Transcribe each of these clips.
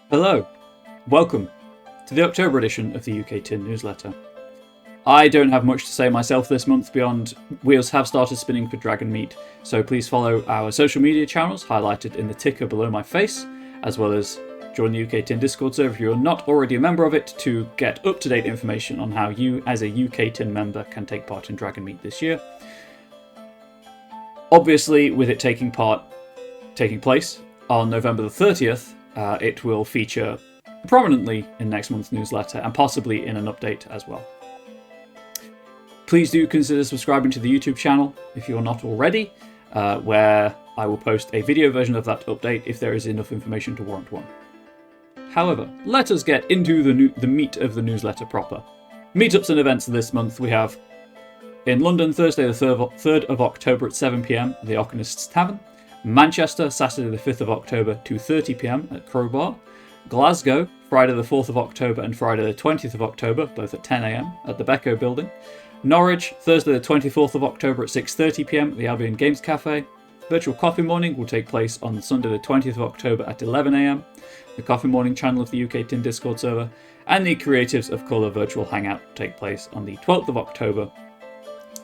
Hello, welcome to the October edition of the UK Tin newsletter. I don't have much to say myself this month beyond wheels have started spinning for Dragon Meat, so please follow our social media channels highlighted in the ticker below my face, as well as join the UK Tin Discord server if you're not already a member of it to get up-to-date information on how you, as a UK Tin member, can take part in Dragon Meat this year. Obviously, with it taking place on November the 30th, it will feature prominently in next month's newsletter and possibly in an update as well. Please do consider subscribing to the YouTube channel if you're not already, where I will post a video version of that update if there is enough information to warrant one. However, let us get into the meat of the newsletter proper. Meetups and events this month we have in London, Thursday the 3rd of October at 7 p.m. at the Oconists Tavern. Manchester, Saturday the 5th of October, 2:30 p.m. at Crowbar. Glasgow, Friday the 4th of October and Friday the 20th of October, both at 10 a.m. at the Becco building. Norwich, Thursday the 24th of October at 6:30 p.m. at the Albion Games Cafe. Virtual Coffee Morning will take place on Sunday the 20th of October at 11 a.m. The Coffee Morning channel of the UK Tin Discord server. And the Creatives of Colour Virtual Hangout will take place on the 12th of October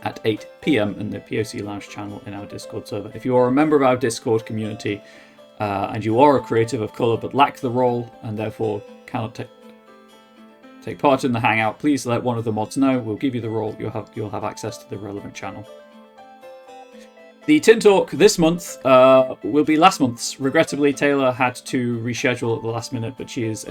at 8 p.m. in the POC Lounge channel in our Discord server. If you are a member of our Discord community and you are a creative of colour but lack the role and therefore cannot take part in the Hangout, please let one of the mods know. We'll give you the role. You'll have access to the relevant channel. The Tin Talk this month will be last month's. Regrettably, Taylor had to reschedule at the last minute, but she is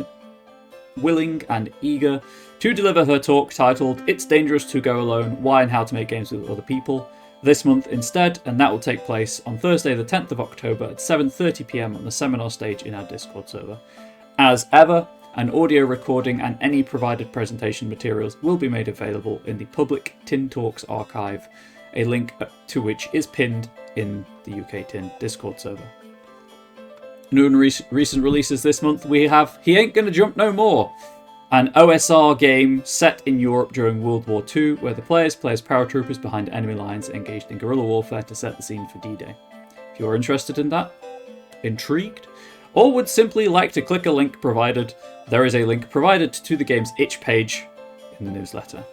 willing and eager to deliver her talk titled It's Dangerous to Go Alone, Why and How to Make Games with Other People this month instead, and that will take place on Thursday the 10th of October at 7:30 p.m. on the seminar stage in our Discord server. As ever, an audio recording and any provided presentation materials will be made available in the public Tin Talks archive, a link to which is pinned in the UK Tin Discord server. New and recent releases this month, we have He Ain't Gonna Jump No More, an OSR game set in Europe during World War II, where the players play as paratroopers behind enemy lines engaged in guerrilla warfare to set the scene for D-Day. If you're interested in that, intrigued, or would simply like to click a link provided, there is a link provided to the game's itch page in the newsletter.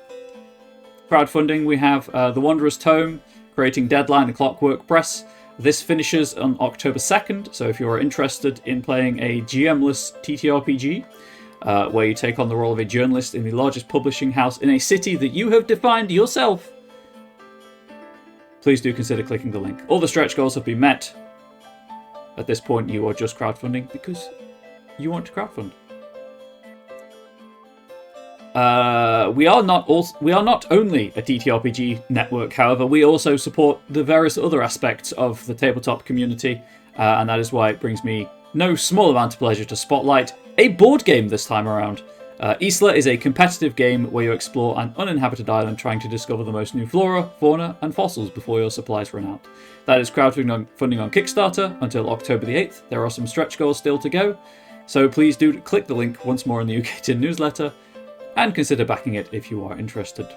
Crowdfunding, we have The Wanderer's Tome, creating Deadline and Clockwork Press. This finishes on October 2nd, so if you're interested in playing a GM-less TTRPG, where you take on the role of a journalist in the largest publishing house in a city that you have defined yourself, please do consider clicking the link. All the stretch goals have been met. At this point, you are just crowdfunding because you want to crowdfund. We are not only a TTRPG network, however, we also support the various other aspects of the tabletop community, and that is why it brings me no small amount of pleasure to spotlight a board game this time around. Isla is a competitive game where you explore an uninhabited island trying to discover the most new flora, fauna, and fossils before your supplies run out. That is crowdfunding on Kickstarter until October the 8th. There are some stretch goals still to go, so please do click the link once more in the UK Tin newsletter and consider backing it if you are interested.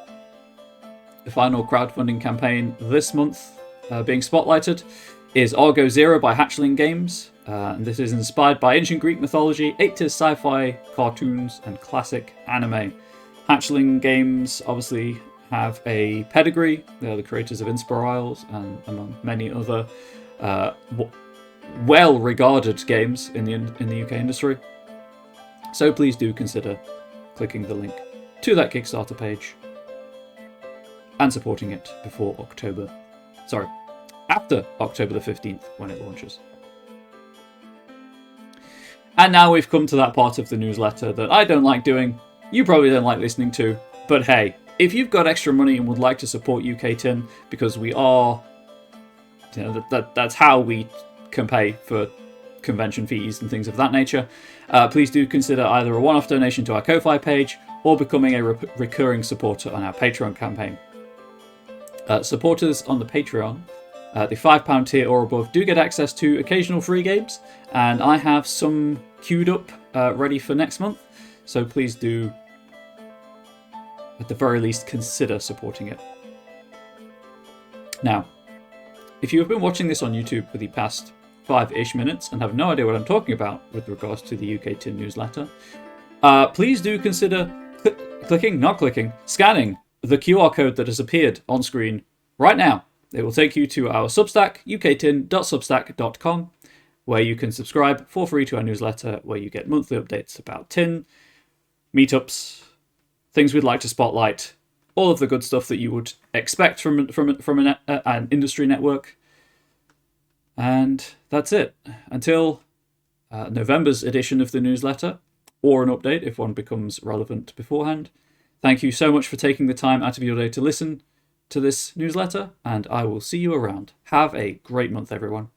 The final crowdfunding campaign this month being spotlighted is Argo Zero by Hatchling Games. And this is inspired by ancient Greek mythology, 80s sci-fi cartoons, and classic anime. Hatchling Games obviously have a pedigree. They're the creators of Inspiriles and among many other well-regarded games in the UK industry. So please do consider clicking the link to that Kickstarter page and supporting it after October the 15th when it launches. And now we've come to that part of the newsletter that I don't like doing, you probably don't like listening to, but hey, if you've got extra money and would like to support UK Tin, because we are, that's how we can pay for convention fees and things of that nature, please do consider either a one-off donation to our Ko-Fi page or becoming a recurring supporter on our Patreon campaign. Supporters on the Patreon, the £5 tier or above, do get access to occasional free games, and I have some queued up ready for next month, so please do, at the very least, consider supporting it. Now, if you have been watching this on YouTube for the past 5-ish minutes and have no idea what I'm talking about with regards to the UK Tin newsletter, please do consider scanning the QR code that has appeared on screen right now. It will take you to our Substack, uktin.substack.com, where you can subscribe for free to our newsletter, where you get monthly updates about tin, meetups, things we'd like to spotlight, all of the good stuff that you would expect from an industry network. And that's it. Until November's edition of the newsletter, or an update if one becomes relevant beforehand. Thank you so much for taking the time out of your day to listen to this newsletter, and I will see you around. Have a great month, everyone.